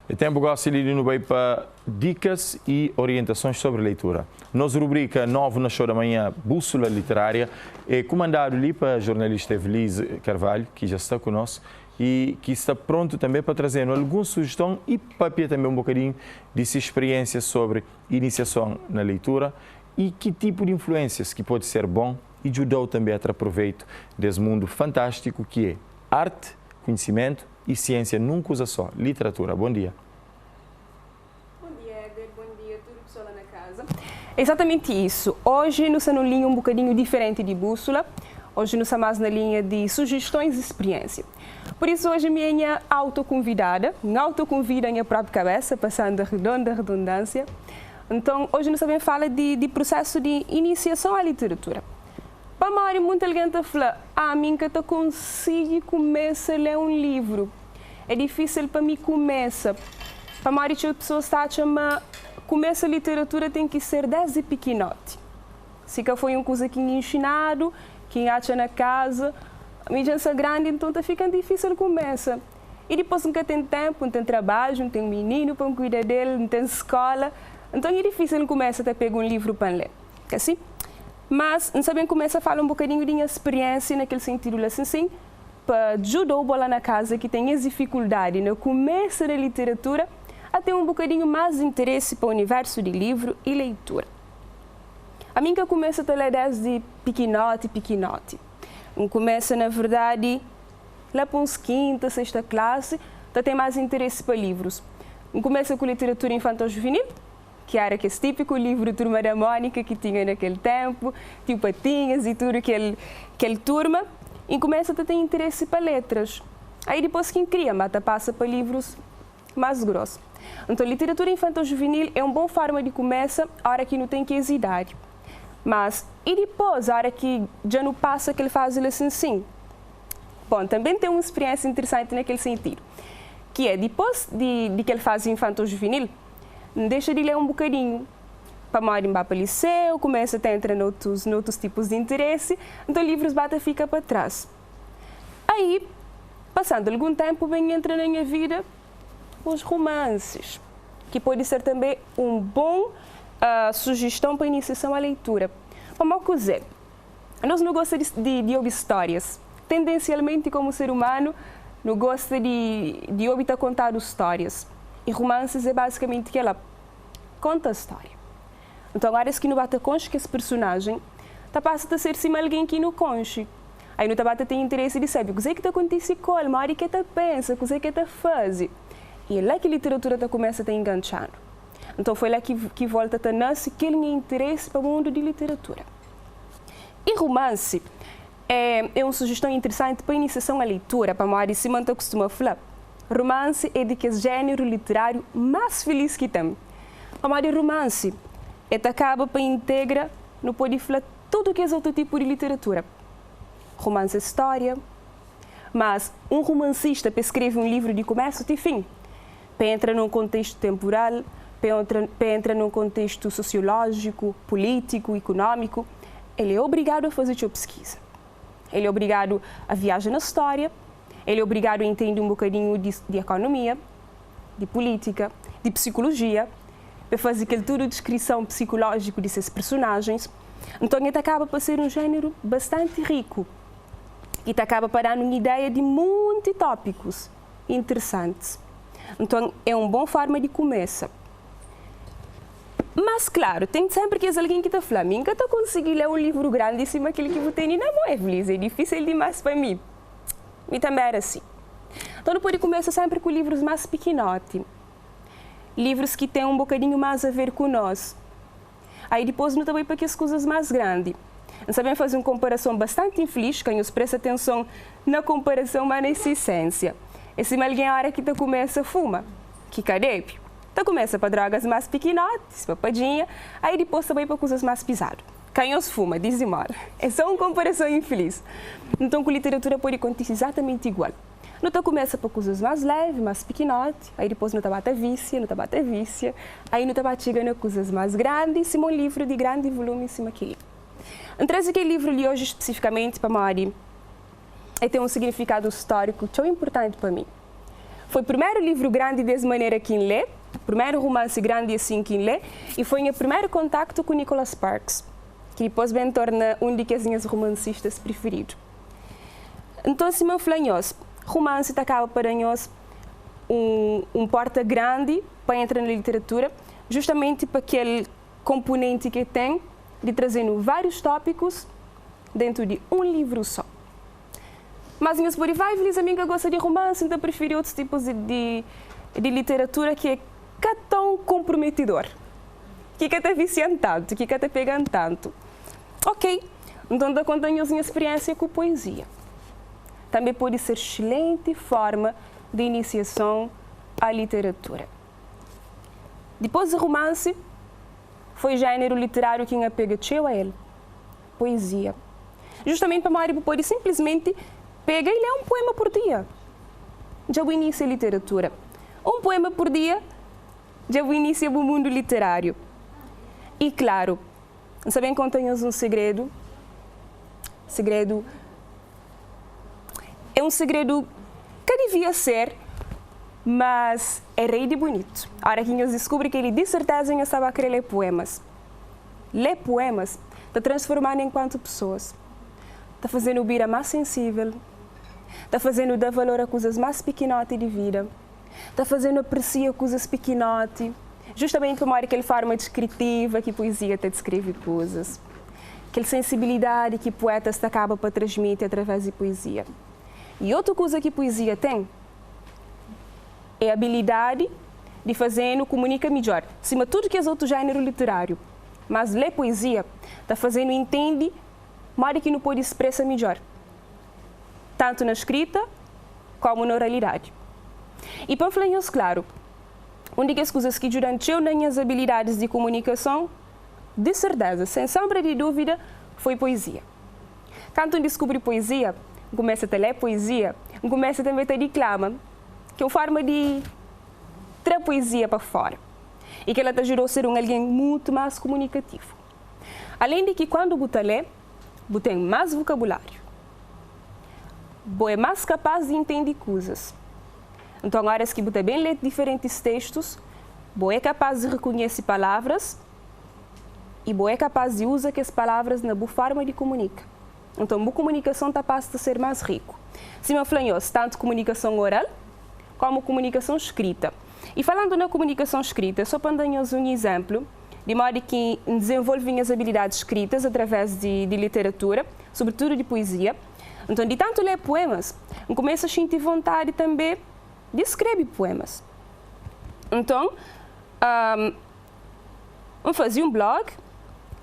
É tempo gosto de ir para dicas e orientações sobre leitura. Nossa rubrica 9 na show da manhã, Bússola Literária, é comandado ali para a jornalista Evelise Carvalho, que já está conosco e que está pronto também para trazer alguma sugestão e papel também um bocadinho de sua experiência sobre iniciação na leitura e que tipo de influências que pode ser bom e ajudou também a ter proveito desse mundo fantástico que é arte, conhecimento e ciência nunca usa só, literatura. Bom dia. Bom dia, Éder. Bom dia, tudo pessoal lá na casa. Exatamente isso. Hoje nós estamos na linha um bocadinho diferente de bússola. Hoje nós estamos na linha de sugestões e experiência. Por isso hoje a minha autoconvidada, me autoconvida a minha própria cabeça, passando a redundância. Então hoje nós também fala de processo de iniciação à literatura. Para Mari, muita gente fala, mim que eu consigo começar a ler um livro. É difícil para mim começar. Para Mari, as pessoas estão a chamar, começa a literatura tem que ser desde pequenote. Se que foi uma coisa que me ensinado, que acha na casa, a minha gente é grande, então fica difícil começar. E depois nunca tem tempo, não tem trabalho, não tem um menino para cuidar dele, não tem escola. Então é difícil começar a pegar um livro para ler. Assim? Mas, não sabem, começa a falar um bocadinho de minha experiência naquele sentido, assim, para ajudar o bola na casa que tem essa dificuldade no começo da literatura a ter um bocadinho mais de interesse para o universo de livro e leitura. A mim que começa a ler desde pequenote. Começa, na verdade, lá para uns quinta, sexta classe, já tem mais interesse para livros. Começa com literatura infantil-juvenil, que era esse típico livro Turma da Mônica que tinha naquele tempo, tipo Patinhas e tudo aquele turma, e começa a ter interesse para letras. Aí depois quem cria, mata passa para livros mais grossos. Então, literatura infantil-juvenil é uma boa forma de começar a hora que não tem que idade. Mas, e depois, a hora que já não passa que ele faz ele assim? Bom, também tem uma experiência interessante naquele sentido, que é depois de que ele faz infantil-juvenil, não deixa de ler um bocadinho. Para ir para o liceu, começa a entrar noutros tipos de interesse, então livros fica para trás. Aí, passando algum tempo, vem entra na minha vida os romances, que pode ser também um bom sugestão para iniciação à leitura. Vamos dizer, nós não gostamos de ouvir histórias. Tendencialmente, como ser humano, não gosta de ouvir contar histórias. E romances é basicamente que ela conta a história. Então, agora, se não bate conche que esse personagem passa a ser sim alguém que não conche. Aí, não tem interesse de saber o que é que acontece com ele, o que é que pensa, o que é que faz. E é lá que a literatura começa a enganchar. Então, foi lá que volta a nascer aquele interesse para o mundo de literatura. E romance é uma sugestão interessante para a iniciação à leitura, para a Mari Simão costuma falar. Romance é de que é o gênero literário mais feliz que tem. A Mari romance acaba para integrar, não pode falar tudo que é outro tipo de literatura. Romance é história, mas um romancista para escrever um livro de começo e fim, para entrar num contexto temporal, para entrar num contexto sociológico, político, econômico, ele é obrigado a fazer sua pesquisa. Ele é obrigado a viajar na história, ele é obrigado a entender um bocadinho de economia, de política, de psicologia, para fazer aquele tudo de descrição psicológica desses personagens. Então, ele acaba para ser um gênero bastante rico e acaba para dar uma ideia de muitos tópicos interessantes. Então, é uma boa forma de começar. Mas, claro, tem sempre que alguém que está falando, que está conseguindo ler um livro grande em cima daquele que eu tenho na mão, Evelise, é difícil demais para mim. E também era assim. Então, não pode começar sempre com livros mais pequenotes. Livros que têm um bocadinho mais a ver com nós. Aí depois não também para que as coisas mais grandes. Nós sabemos fazer uma comparação bastante infeliz, que nos presta atenção na comparação, mas nessa essência. E se alguém a hora que começa a fumar, que cadê? Então começa para drogas mais pequenotes, papadinha, aí depois também para coisas mais pesadas. Quem os fuma, diz embora. É só uma comparação infeliz. Então, com literatura pode acontecer exatamente igual. Não começa por coisas mais leves, mais pequenotes, aí depois não bate vícia, aí não chega nas coisas mais grandes, em um livro de grande volume em cima daquele. Então, aquele livro de hoje especificamente para Mari, tem um significado histórico tão importante para mim. Foi o primeiro livro grande dessa maneira que lê, o primeiro romance grande assim que lê, e foi o meu primeiro contacto com Nicholas Sparks, que depois bem torna um dos meus romancistas preferidos. Então, se me falanhos, romance acaba para nós um porta grande para entrar na literatura, justamente para aquele componente que tem de trazendo vários tópicos dentro de um livro só. Mas em Spotify, feliz amiga gosta de romance, então prefere outros tipos de literatura que é tão comprometedor, que é viciante tanto, que é pegando tanto. Ok, então da conta minha experiência com poesia. Também pode ser excelente forma de iniciação à literatura. Depois do romance, foi o gênero literário que me apegou a ele, poesia. Justamente para Mário pode simplesmente pegar e ler um poema por dia. Já o início a literatura. Um poema por dia, já o início do mundo literário. E claro, sabem que contamos um segredo? É um segredo que devia ser, mas é rei de bonito. A hora que eu descobri que ele de certeza não estava a querer ler poemas. Ler poemas está transformando enquanto pessoas. Está fazendo o vida mais sensível. Está fazendo dar valor a coisas mais pequenotas de vida. Está fazendo apreciar coisas pequenotas. Justamente como aquela forma descritiva que a poesia até descreve coisas. Aquela sensibilidade que poetas acabam para transmitir através de poesia. E outra coisa que a poesia tem é a habilidade de fazer comunica melhor. Acima de tudo que é outro gênero literário. Mas ler poesia está fazendo entende mais que não pode expressar melhor. Tanto na escrita como na oralidade. E para falar isso claro, uma das coisas que durante eu minhas habilidades de comunicação, de certeza, sem sombra de dúvida, foi poesia. Quando eu descobri poesia, começo a ler poesia, começo também a declamar, que é uma forma de trazer poesia para fora. E que ela te ajudou a ser alguém muito mais comunicativo. Além de que quando você lê, você tem mais vocabulário. Você é mais capaz de entender coisas. Então, agora que você bem lê diferentes textos, você é capaz de reconhecer palavras e você é capaz de usar essas palavras na boa forma de comunicar. Então, a comunicação está passa a ser mais rico. Se me falamos tanto comunicação oral como comunicação escrita. E falando na comunicação escrita, só para dar-nos um exemplo, de modo que desenvolvem as habilidades escritas através de literatura, sobretudo de poesia. Então, de tanto ler poemas, começo a sentir vontade também de escrever poemas. Então, eu fazia um blog,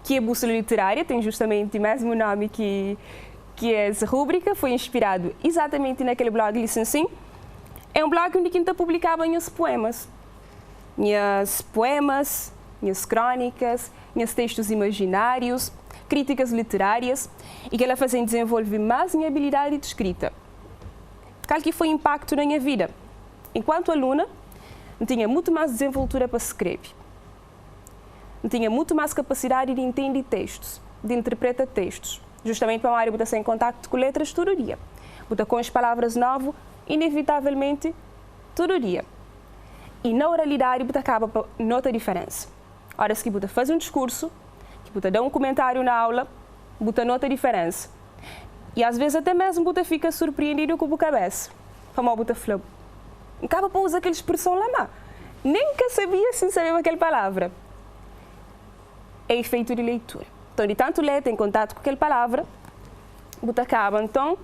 que é Bússola Literária, tem justamente o mesmo nome que essa rúbrica, foi inspirado exatamente naquele blog Licencim. É um blog onde eu publicava minhas poemas. Minhas poemas, minhas crónicas, meus textos imaginários, críticas literárias, e que ela fazia desenvolver mais minha habilidade de escrita. Qual que foi o impacto na minha vida? Enquanto aluna, eu tinha muito mais desenvoltura para escrever. Eu tinha muito mais capacidade de entender textos, de interpretar textos. Justamente para uma área que está em contato com letras todo dia. Está com as palavras novas, inevitavelmente, todo dia. E na oralidade, você acaba para notar a diferença. Horas que você faz um discurso, que você dá um comentário na aula, você nota a diferença. E às vezes até mesmo você fica surpreendido com a cabeça. Como você falou, acaba para usar aquela expressão lá, nem que sabia sem saber aquela palavra. É efeito de leitura. Então, de tanto ler, tem contato com aquela palavra, você acaba, então,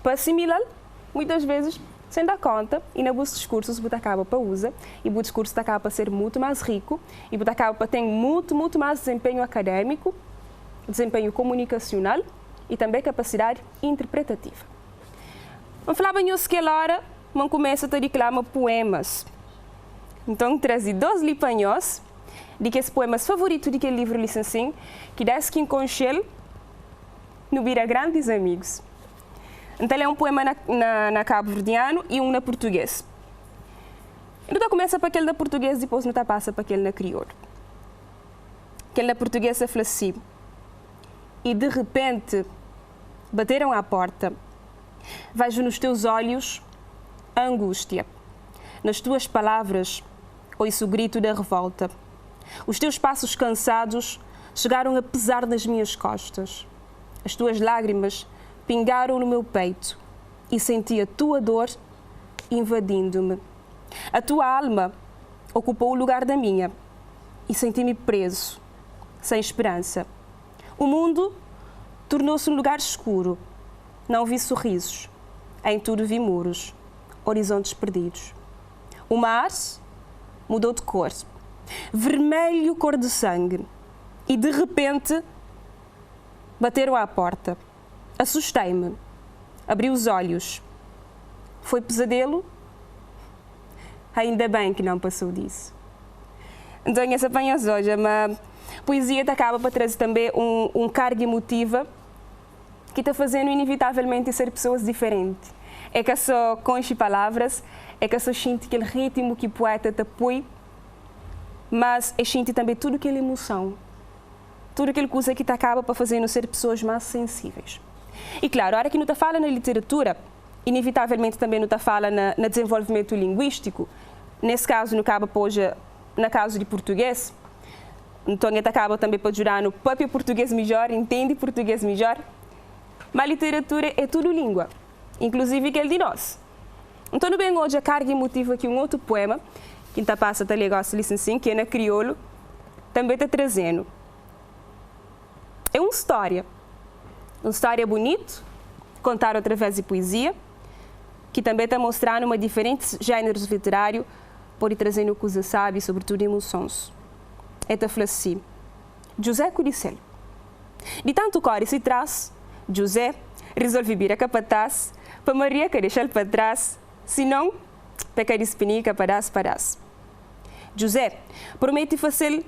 para assimilar, muitas vezes, sem dar conta, e nos discursos você acaba para usar, e o discurso acaba para ser muito mais rico, e você acaba para ter muito mais desempenho académico, desempenho comunicacional e também capacidade interpretativa. Vamos falar bem que hora, vamos começar a declamar poemas. Então, trazi 2 lipanhos, de que esse poemas favorito de que livro Licencim, que desde que enconchei, no vira grandes amigos. Então, é um poema na cabo-verdiano e um na português. Então, começa para aquele da português, depois não passa para aquele na crioulo. Aquele na português é assim. E de repente, bateram à porta. Vejo nos teus olhos a angústia. Nas tuas palavras, ouço o grito da revolta. Os teus passos cansados chegaram a pesar nas minhas costas. As tuas lágrimas pingaram no meu peito e senti a tua dor invadindo-me. A tua alma ocupou o lugar da minha e senti-me preso, sem esperança. O mundo tornou-se um lugar escuro. Não vi sorrisos. Em tudo vi muros, horizontes perdidos. O mar mudou de cor. Vermelho, cor de sangue. E de repente bateram à porta. Assustei-me. Abri os olhos. Foi pesadelo? Ainda bem que não passou disso. Então, essa apanhas hoje, uma poesia que acaba para trazer também carga emotiva que está fazendo inevitavelmente ser pessoas diferentes. É que só com as palavras, é que só sinto aquele ritmo que o poeta te põe, mas é sinto também tudo aquela emoção, tudo aquilo coisa que te acaba para fazendo ser pessoas mais sensíveis. E claro, a hora que não te fala na literatura, inevitavelmente também não te fala no desenvolvimento linguístico. Nesse caso, no caso de português, então ele acaba também para ajudar no próprio português melhor, entende português melhor. Mas a literatura é tudo língua, inclusive aquele de nós. Então, não bem hoje a carga emotiva aqui um outro poema, que está passando a negócio assim, que é na crioulo, também está trazendo. É uma história bonita, contada através de poesia, que também está mostrando uma diferentes gêneros literários, pode trazendo coisa sabe, sobretudo emoções. Esta fala assim: José Codicel. De tanto cor se traz, José resolve vir a capataz, para Maria que deixar para trás, senão, peca de espenica paras. José promete fazer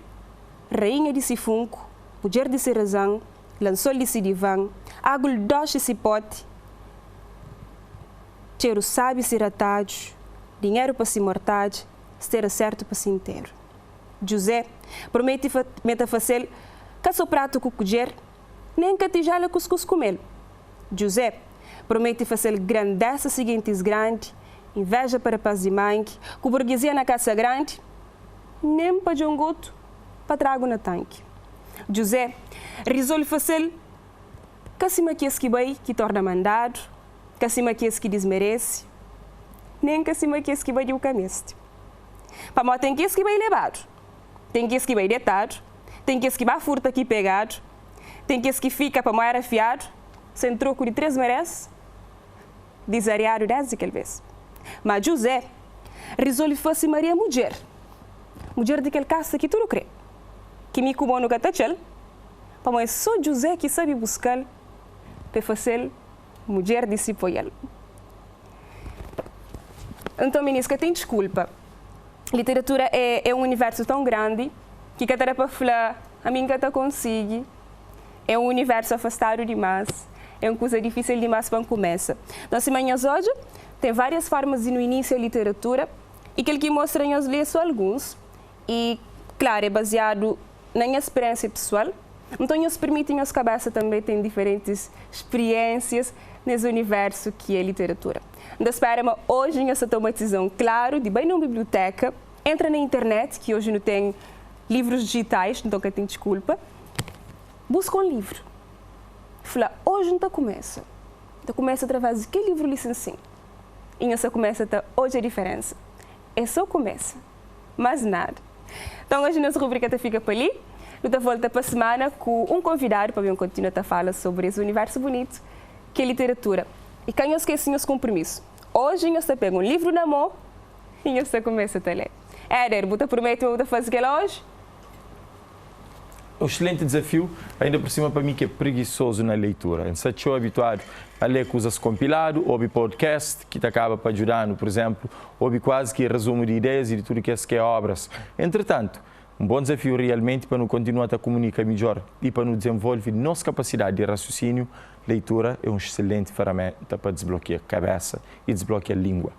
rainha de Sifunco, mulher de Serrazão, lançou de Sidivã, água doce se pote, cheiro sabe ser atado, dinheiro para se mortade, ser certo para se inteiro. José promete fazer caço prato com colher, nem catijala cuscuz comer. José promete fazer grandeza seguintes grande, inveja para paz e mãe, com burguesia na casa grande, nem para jongoto, para trago na tanque. José resolve fazer cacima que esquibei que torna mandado, cacima que esqui desmerece, nem cacima que esquibei de o cameste. Para mim tem que esquibar levado, tem que esquibar deitado, tem que esquibar furta aqui pegado, tem que esquibar fica para moer afiado, sem troco de 3 merece, desariado 10 aquele vez. Mas José resolve fazer Maria mulher daquele caça que tudo crê, que me comou no catachel, para mim é só José que sabe buscar para fazer mulher de si por ele. Então, ministra, tem desculpa. Literatura é um universo tão grande que cada para falar, a mim cada consigo. É um universo afastado demais. É uma coisa difícil demais para começar. Nós amanhãs hoje tem várias formas de no início a literatura e que ele que mostra nós ler só alguns. E, claro, é baseado na minha experiência pessoal. Então, nos permite, nossa cabeça também tem diferentes experiências nesse universo que é literatura. Então, espero hoje nós tomamos uma decisão, claro, de bem numa biblioteca, entra na internet, que hoje não tem livros digitais, então que tem desculpa, busca um livro. Fala, hoje não está começa. Então começa através de que livro licencia. E nós começa até hoje a diferença. É só começa, mas nada. Então hoje nossa rubrica fica por ali. Nós volta para a semana com um convidado para continuar a falar sobre esse universo bonito que é literatura. E quem esquece os compromissos. Hoje nós pegamos um livro na mão e nós começa a ler. Éder, você promete que fazer aquilo hoje? Um excelente desafio, ainda por cima para mim que é preguiçoso na leitura. Se estou habituado a ler coisas compiladas, ouve podcast, que te acaba para ajudar, por exemplo, ouve quase que resumo de ideias e de tudo que é obras. Entretanto, um bom desafio realmente para nos continuar a comunicar melhor e para nos desenvolver nossa capacidade de raciocínio. Leitura é uma excelente ferramenta para desbloquear a cabeça e desbloquear a língua.